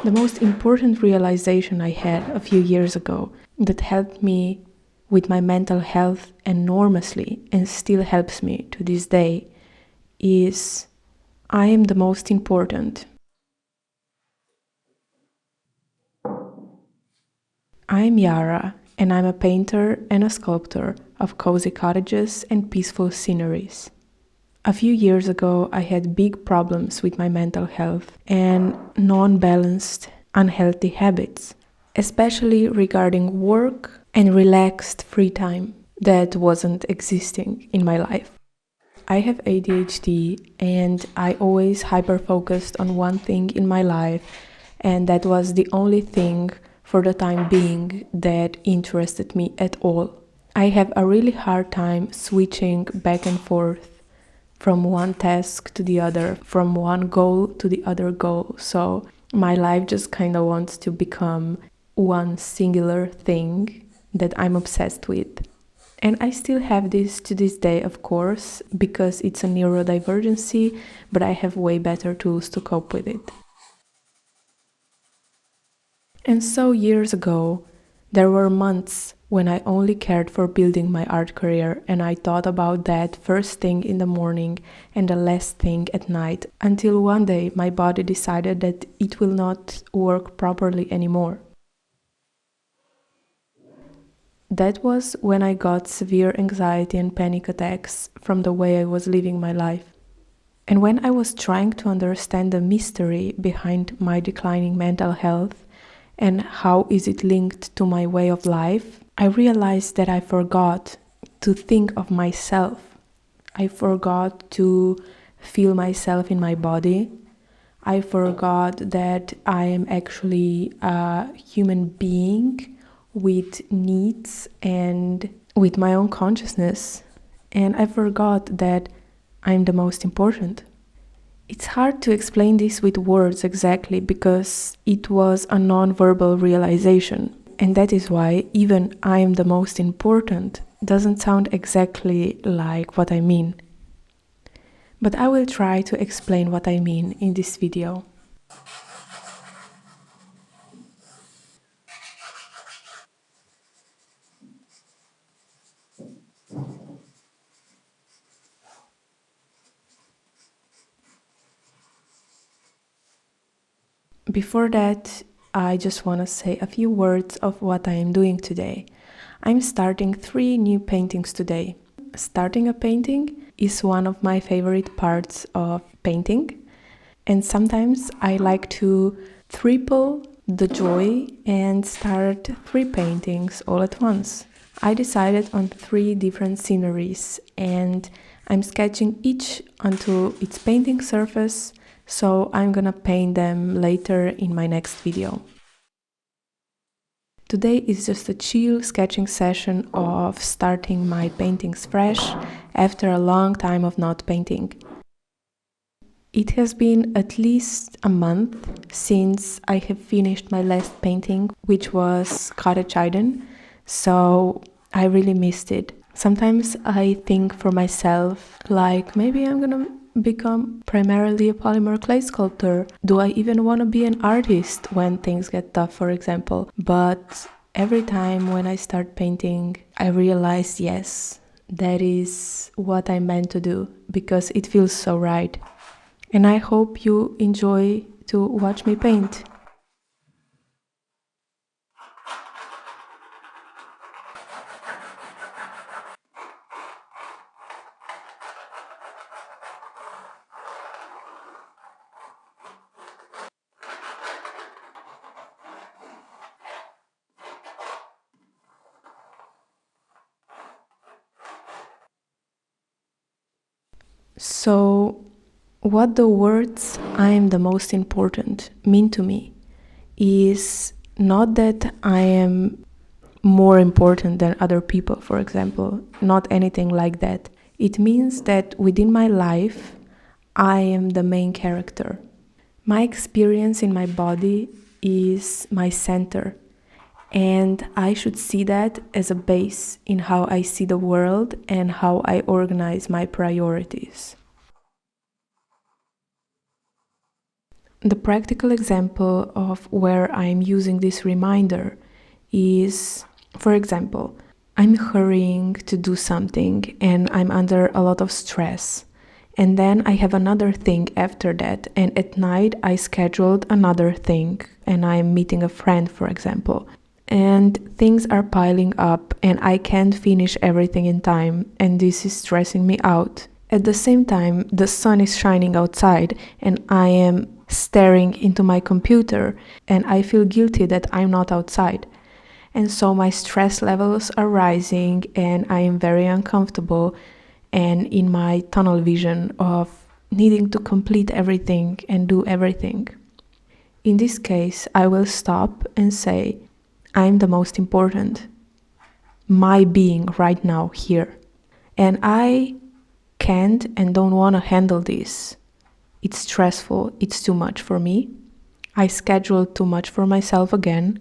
The most important realization I had a few years ago that helped me with my mental health enormously and still helps me to this day is I am the most important. I'm Yara, and I'm a painter and a sculptor of cozy cottages and peaceful sceneries. A few years ago, I had big problems with my mental health and non-balanced, unhealthy habits, especially regarding work and relaxed free time that wasn't existing in my life. I have ADHD and I always hyper-focused on one thing in my life, and that was the only thing for the time being that interested me at all. I have a really hard time switching back and forth from one task to the other, from one goal to the other goal. So my life just kind of wants to become one singular thing that I'm obsessed with. And I still have this to this day, of course, because it's a neurodivergency, but I have way better tools to cope with it. And so years ago, there were months when I only cared for building my art career, and I thought about that first thing in the morning and the last thing at night, until one day my body decided that it will not work properly anymore. That was when I got severe anxiety and panic attacks from the way I was living my life. And when I was trying to understand the mystery behind my declining mental health and how is it linked to my way of life, I realized that I forgot to think of myself. I forgot to feel myself in my body. I forgot that I am actually a human being with needs and with my own consciousness. And I forgot that I'm the most important. It's hard to explain this with words exactly because it was a non-verbal realization. And that is why even I am the most important doesn't sound exactly like what I mean. But I will try to explain what I mean in this video. Before that, I just want to say a few words of what I am doing today. I'm starting 3 new paintings today. Starting a painting is one of my favorite parts of painting, and sometimes I like to triple the joy and start 3 paintings all at once. I decided on 3 different sceneries and I'm sketching each onto its painting surface, so I'm gonna paint them later in my next video. Today is just a chill sketching session of starting my paintings fresh after a long time of not painting. It has been at least a month since I have finished my last painting, which was Cottage Iden, so I really missed it. Sometimes I think for myself, like maybe I'm gonna become primarily a polymer clay sculptor. Do I even want to be an artist when things get tough, for example? But every time when I start painting, I realize, yes, that is what I'm meant to do because it feels so right. And I hope you enjoy to watch me paint. So, what the words "I am the most important" mean to me is not that I am more important than other people, for example, not anything like that. It means that within my life, I am the main character. My experience in my body is my center, and I should see that as a base in how I see the world and how I organize my priorities. The practical example of where I'm using this reminder is, for example, I'm hurrying to do something and I'm under a lot of stress. And then I have another thing after that, and at night I scheduled another thing and I'm meeting a friend, for example. And things are piling up and I can't finish everything in time, and this is stressing me out. At the same time, the sun is shining outside and I am staring into my computer and I feel guilty that I'm not outside. And so my stress levels are rising and I am very uncomfortable and in my tunnel vision of needing to complete everything and do everything. In this case, I will stop and say, I'm the most important. My being right now here. And I can't and don't want to handle this. It's stressful, it's too much for me. I scheduled too much for myself again.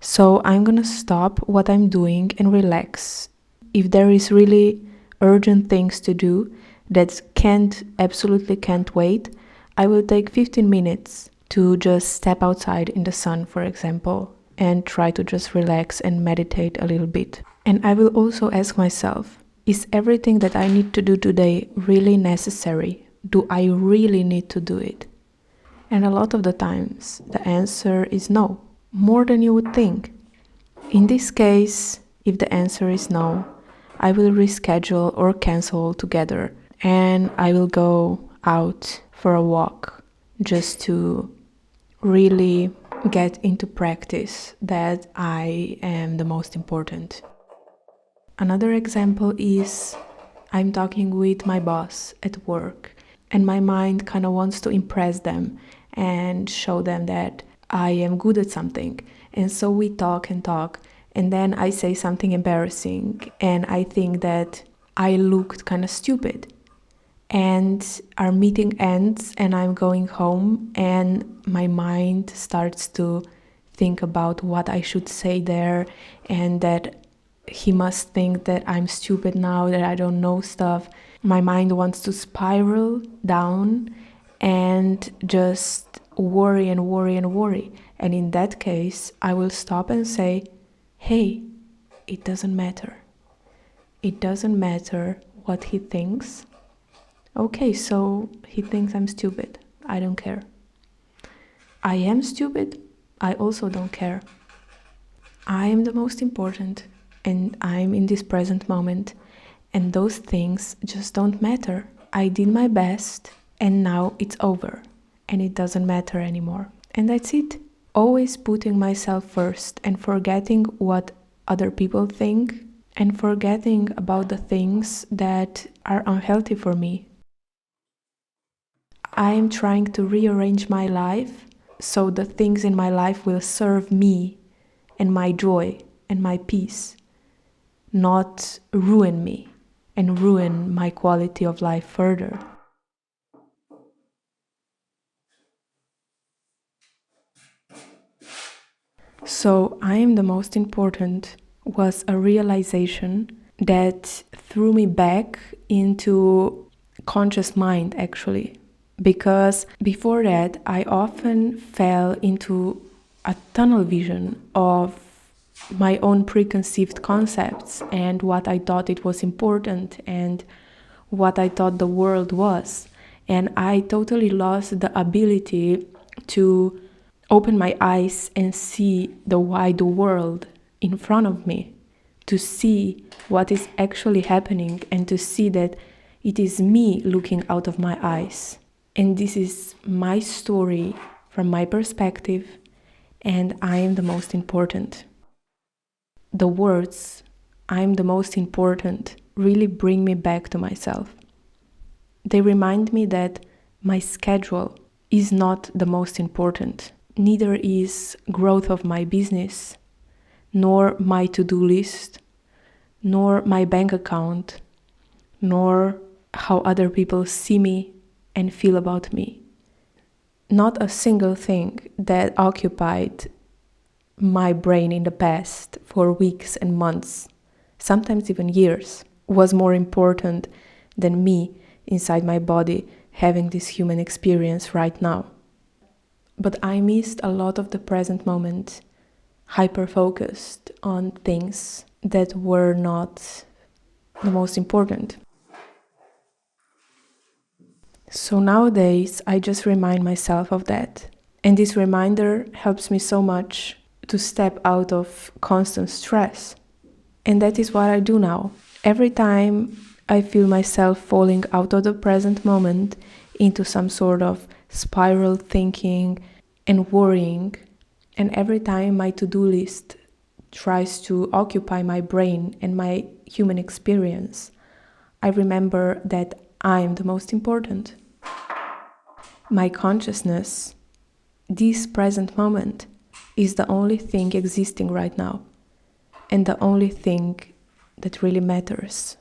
So I'm gonna stop what I'm doing and relax. If there is really urgent things to do that absolutely can't wait, I will take 15 minutes to just step outside in the sun, for example, and try to just relax and meditate a little bit. And I will also ask myself, is everything that I need to do today really necessary? Do I really need to do it? And a lot of the times, the answer is no, more than you would think. In this case, if the answer is no, I will reschedule or cancel altogether, and I will go out for a walk just to really get into practice that I am the most important. Another example is I'm talking with my boss at work and my mind kind of wants to impress them and show them that I am good at something. And so we talk and then I say something embarrassing and I think that I looked kind of stupid. And our meeting ends and I'm going home and my mind starts to think about what I should say there and that he must think that I'm stupid now, that I don't know stuff. My mind wants to spiral down and just worry and worry and worry. And in that case, I will stop and say, hey, it doesn't matter. It doesn't matter what he thinks. Okay, so he thinks I'm stupid. I don't care. I am stupid. I also don't care. I am the most important and I'm in this present moment. And those things just don't matter. I did my best and now it's over. And it doesn't matter anymore. And that's it. Always putting myself first and forgetting what other people think and forgetting about the things that are unhealthy for me. I am trying to rearrange my life so the things in my life will serve me and my joy and my peace, not ruin me and ruin my quality of life further. So I am the most important was a realization that threw me back into conscious mind actually. Because before that, I often fell into a tunnel vision of my own preconceived concepts and what I thought it was important and what I thought the world was. And I totally lost the ability to open my eyes and see the wide world in front of me, to see what is actually happening and to see that it is me looking out of my eyes. And this is my story from my perspective, and I am the most important. The words, I am the most important, really bring me back to myself. They remind me that my schedule is not the most important. Neither is growth of my business, nor my to-do list, nor my bank account, nor how other people see me and feel about me. Not a single thing that occupied my brain in the past for weeks and months, sometimes even years, was more important than me inside my body having this human experience right now. but I missed a lot of the present moment, hyper-focused on things that were not the most important. So nowadays, I just remind myself of that. And this reminder helps me so much to step out of constant stress. And that is what I do now. Every time I feel myself falling out of the present moment into some sort of spiral thinking and worrying, and every time my to-do list tries to occupy my brain and my human experience, I remember that I am the most important. My consciousness, this present moment, is the only thing existing right now, and the only thing that really matters.